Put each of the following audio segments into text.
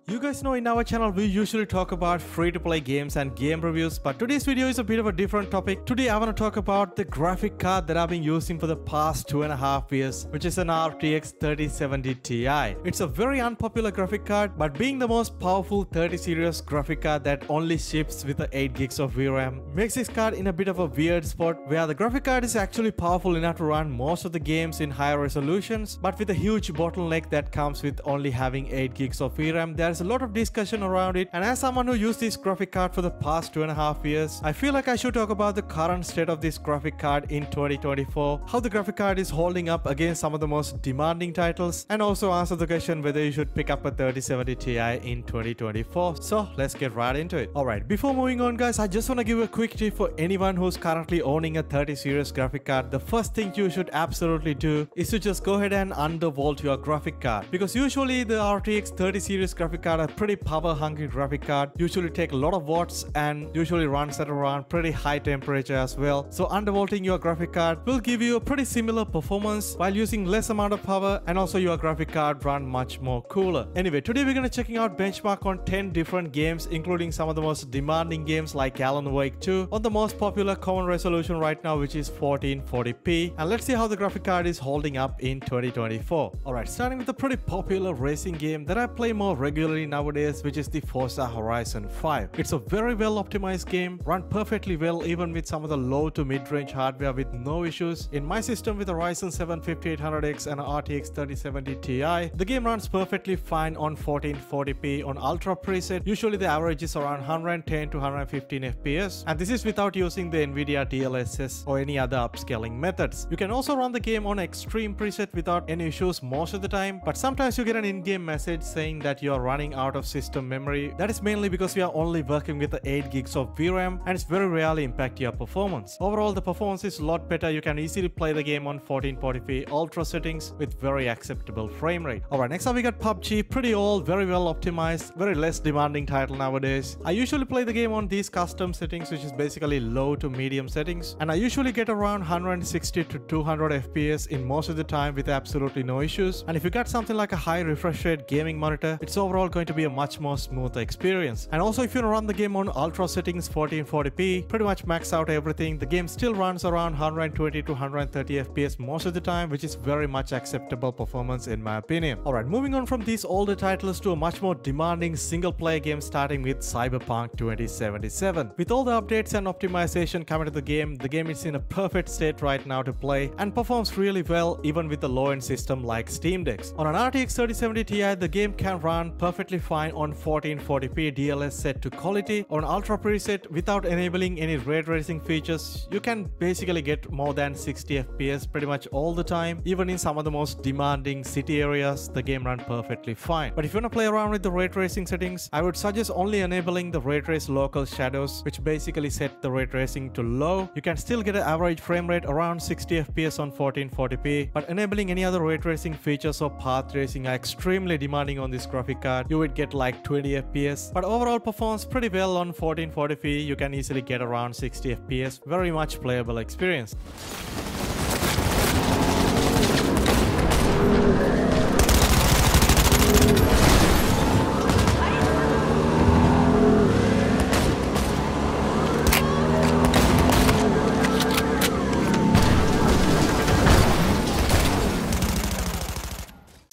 You guys know in our channel we usually talk about free-to-play games and game reviews, but today's video is a bit of a different topic. Today I want to talk about the graphic card that I've been using for the past 2.5 years, which is an RTX 3070 Ti. It's a very unpopular graphic card, but being the most powerful 30 series graphic card that only ships with the 8 gigs of VRAM makes this card in a bit of a weird spot where the graphic card is actually powerful enough to run most of the games in higher resolutions, but with a huge bottleneck that comes with only having 8 gigs of VRAM. There's a lot of discussion around it, and as someone who used this graphic card for the past 2.5 years, I feel like I should talk about the current state of this graphic card in 2024, how the graphic card is holding up against some of the most demanding titles, and also answer the question whether you should pick up a 3070 Ti in 2024. So let's get right into it. Alright, before moving on guys, I just want to give a quick tip for anyone who's currently owning a 30 series graphic card. The first thing you should absolutely do is to just go ahead and undervolt your graphic card, because usually the RTX 30 series graphic card are pretty power hungry graphic card, usually take a lot of watts and usually runs at around pretty high temperature as well. So undervolting your graphic card will give you a pretty similar performance while using less amount of power, and also your graphic card run much more cooler. Anyway, today we're gonna checking out benchmark on 10 different games, including some of the most demanding games like Alan Wake 2 on the most popular common resolution right now, which is 1440p, and let's see how the graphic card is holding up in 2024. Alright, starting with a pretty popular racing game that I play more regularly nowadays, which is the Forza Horizon 5. It's a very well optimized game, run perfectly well even with some of the low to mid-range hardware with no issues. In my system with a Ryzen 7 5800X and a RTX 3070 Ti, the game runs perfectly fine on 1440p on ultra preset. Usually the average is around 110 to 115 FPS, and this is without using the Nvidia DLSS or any other upscaling methods. You can also run the game on extreme preset without any issues most of the time, but sometimes you get an in-game message saying that you are running out of system memory. That is mainly because we are only working with the 8 gigs of VRAM, and it's very rarely impact your performance. Overall, the performance is a lot better. You can easily play the game on 1440p ultra settings with very acceptable frame rate. Alright, next up we got PUBG. Pretty old, very well optimized, very less demanding title nowadays. I usually play the game on these custom settings, which is basically low to medium settings, and I usually get around 160 to 200 FPS in most of the time with absolutely no issues. And if you got something like a high refresh rate gaming monitor, it's overall going to be a much more smoother experience. And also if you run the game on ultra settings 1440p, pretty much max out everything, the game still runs around 120 to 130 FPS most of the time, which is very much acceptable performance in my opinion. Alright, moving on from these older titles to a much more demanding single player game, starting with Cyberpunk 2077. With all the updates and optimization coming to the game is in a perfect state right now to play and performs really well even with a low-end system like Steam Decks. On an RTX 3070 Ti, the game can run perfectly fine on 1440p DLSS set to quality. On ultra preset without enabling any ray tracing features, you can basically get more than 60 FPS pretty much all the time. Even in some of the most demanding city areas, the game runs perfectly fine. But if you want to play around with the ray tracing settings, I would suggest only enabling the ray trace local shadows, which basically set the ray tracing to low. You can still get an average frame rate around 60 FPS on 1440p, but enabling any other ray tracing features or path tracing are extremely demanding on this graphic card. You would get like 20 FPS, but overall performs pretty well on 1440p. You can easily get around 60 FPS. Very much playable experience.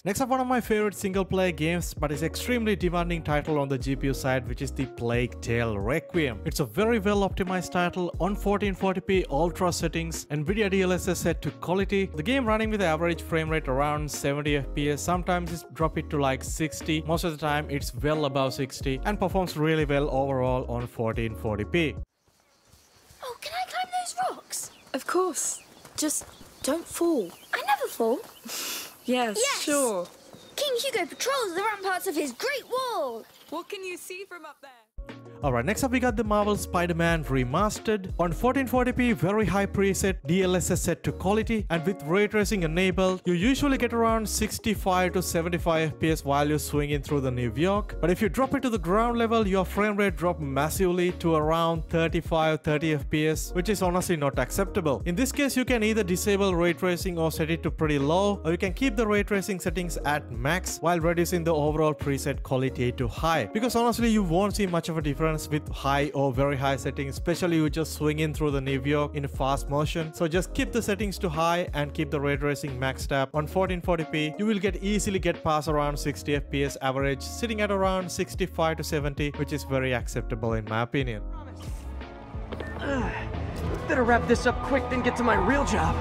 Next up, one of my favorite single player games, but is extremely demanding title on the GPU side, which is the Plague Tale Requiem. It's a very well optimized title on 1440p ultra settings, Nvidia DLSS set to quality. The game running with the average frame rate around 70 FPS, sometimes it's drop it to like 60, most of the time it's well above 60, and performs really well overall on 1440p. Oh, can I climb those rocks? Of course. Just don't fall. I never fall. Yes, sure. King Hugo patrols the ramparts of his great wall. What can you see from up there? Alright, next up we got the Marvel Spider-Man Remastered. On 1440p, very high preset, DLSS set to quality, and with ray tracing enabled, you usually get around 65 to 75 FPS while you're swinging through the New York. But if you drop it to the ground level, your frame rate drops massively to around 35-30 FPS, which is honestly not acceptable. In this case, you can either disable ray tracing or set it to pretty low, or you can keep the ray tracing settings at max while reducing the overall preset quality to high. Because honestly, you won't see much of a difference with high or very high settings, especially you just swinging through the New York in fast motion. So just keep the settings to high and keep the ray tracing maxed up. On 1440p, you will easily get past around 60 FPS average, sitting at around 65 to 70, which is very acceptable in my opinion. Better wrap this up quick than get to my real job.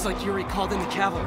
Looks like Yuri called in the cavalry.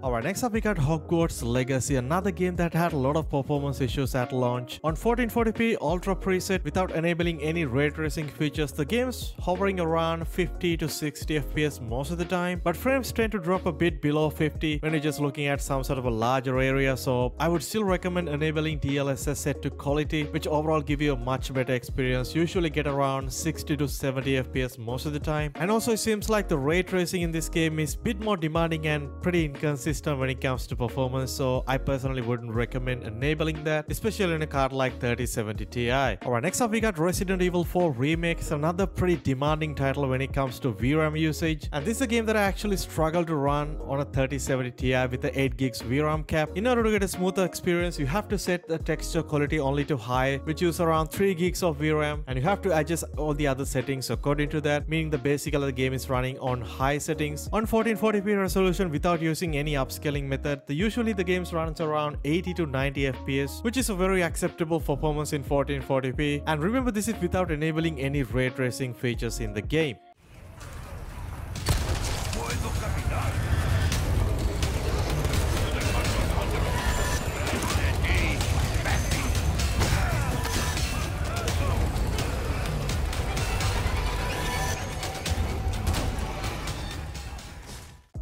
Alright, next up we got Hogwarts Legacy, another game that had a lot of performance issues at launch. On 1440p Ultra preset without enabling any ray tracing features, the game's hovering around 50 to 60 FPS most of the time, but frames tend to drop a bit below 50 when you're just looking at some sort of a larger area, so I would still recommend enabling DLSS set to quality, which overall give you a much better experience. Usually get around 60 to 70 FPS most of the time. And also it seems like the ray tracing in this game is a bit more demanding and pretty inconsistent when it comes to performance, so I personally wouldn't recommend enabling that, especially in a card like 3070 Ti. Alright, next up we got Resident Evil 4 Remake. It's another pretty demanding title when it comes to VRAM usage, and this is a game that I actually struggle to run on a 3070 Ti with the 8 gigs VRAM cap. In order to get a smoother experience, you have to set the texture quality only to high, which is around 3 gigs of VRAM, and you have to adjust all the other settings according to that, meaning the basically the game is running on high settings. On 1440p resolution without using any upscaling method, usually the game runs around 80 to 90 FPS, which is a very acceptable performance in 1440p. And remember, this is without enabling any ray tracing features in the game.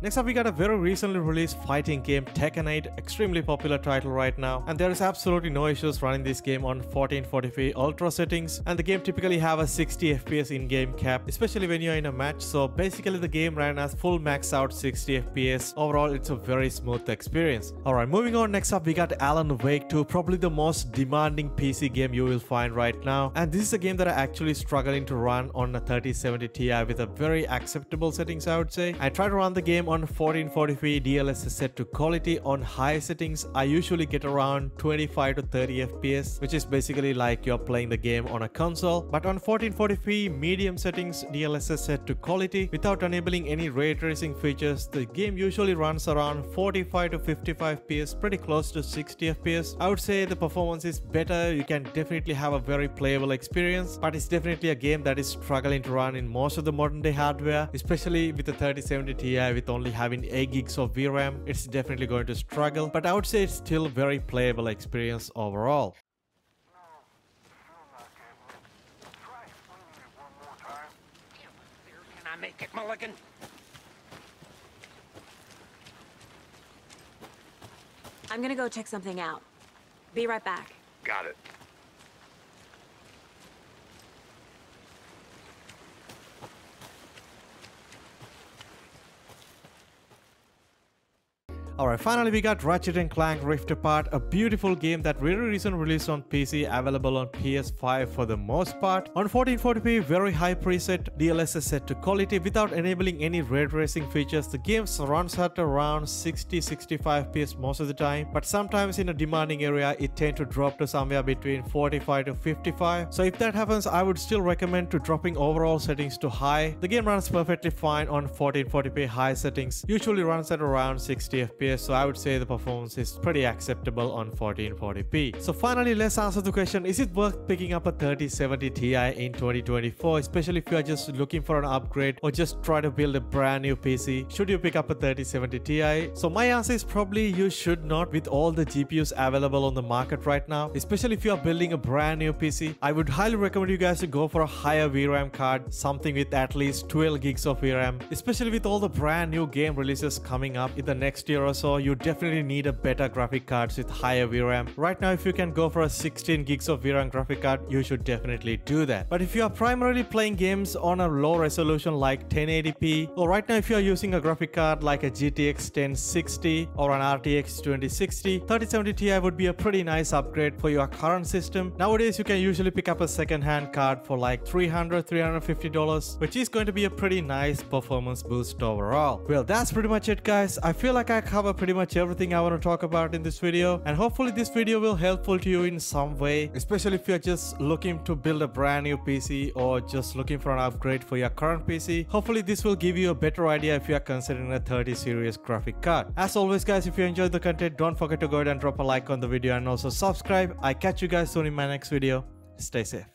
Next up we got a very recently released fighting game, Tekken 8, extremely popular title right now, and there is absolutely no issues running this game on 1440p ultra settings, and the game typically have a 60 FPS in-game cap, especially when you're in a match. So basically the game ran as full max out 60 FPS. Overall it's a very smooth experience. Alright, moving on, next up we got Alan Wake 2, probably the most demanding PC game you will find right now, and this is a game that I actually struggling to run on a 3070 Ti with a very acceptable settings, I would say. I tried to run the game on 1440p DLSS set to quality. On high settings I usually get around 25 to 30 FPS, which is basically like you're playing the game on a console. But on 1440p medium settings DLSS set to quality without enabling any ray tracing features, the game usually runs around 45 to 55 FPS, pretty close to 60 FPS. I would say the performance is better. You can definitely have a very playable experience, but it's definitely a game that is struggling to run in most of the modern day hardware, especially with the 3070 Ti with only having 8 gigs of VRAM. It's definitely going to struggle, but I would say it's still a very playable experience overall. Can I make it, Mulligan? I'm gonna go check something out. Be right back. Got it. Alright, finally we got Ratchet and Clank Rift Apart, a beautiful game that very recently released on PC, available on PS5 for the most part. On 1440p, very high preset, DLSS set to quality without enabling any ray tracing features. The game runs at around 60-65 FPS most of the time, but sometimes in a demanding area it tends to drop to somewhere between 45 to 55. So if that happens, I would still recommend to dropping overall settings to high. The game runs perfectly fine on 1440p high settings, usually runs at around 60 FPS. FPS, so I would say the performance is pretty acceptable on 1440p. So finally, let's answer the question, is it worth picking up a 3070 Ti in 2024, especially if you are just looking for an upgrade or just try to build a brand new PC? Should you pick up a 3070 Ti? So my answer is probably you should not, with all the GPUs available on the market right now, especially if you are building a brand new PC. I would highly recommend you guys to go for a higher VRAM card, something with at least 12 gigs of VRAM, especially with all the brand new game releases coming up in the next year or so. You definitely need a better graphic cards with higher VRAM. Right now, if you can go for a 16 gigs of VRAM graphic card, you should definitely do that. But if you are primarily playing games on a low resolution like 1080p, or right now if you are using a graphic card like a GTX 1060 or an RTX 2060, 3070 Ti would be a pretty nice upgrade for your current system. Nowadays, you can usually pick up a second-hand card for like $300-$350, which is going to be a pretty nice performance boost overall. Well, that's pretty much it, guys. I feel like I covered pretty much everything I want to talk about in this video, and hopefully this video will helpful to you in some way, especially if you're just looking to build a brand new PC or just looking for an upgrade for your current PC. Hopefully this will give you a better idea if you are considering a 30 series graphic card. As always, guys, if you enjoyed the content, don't forget to go ahead and drop a like on the video and also subscribe. I catch you guys soon in my next video. Stay safe.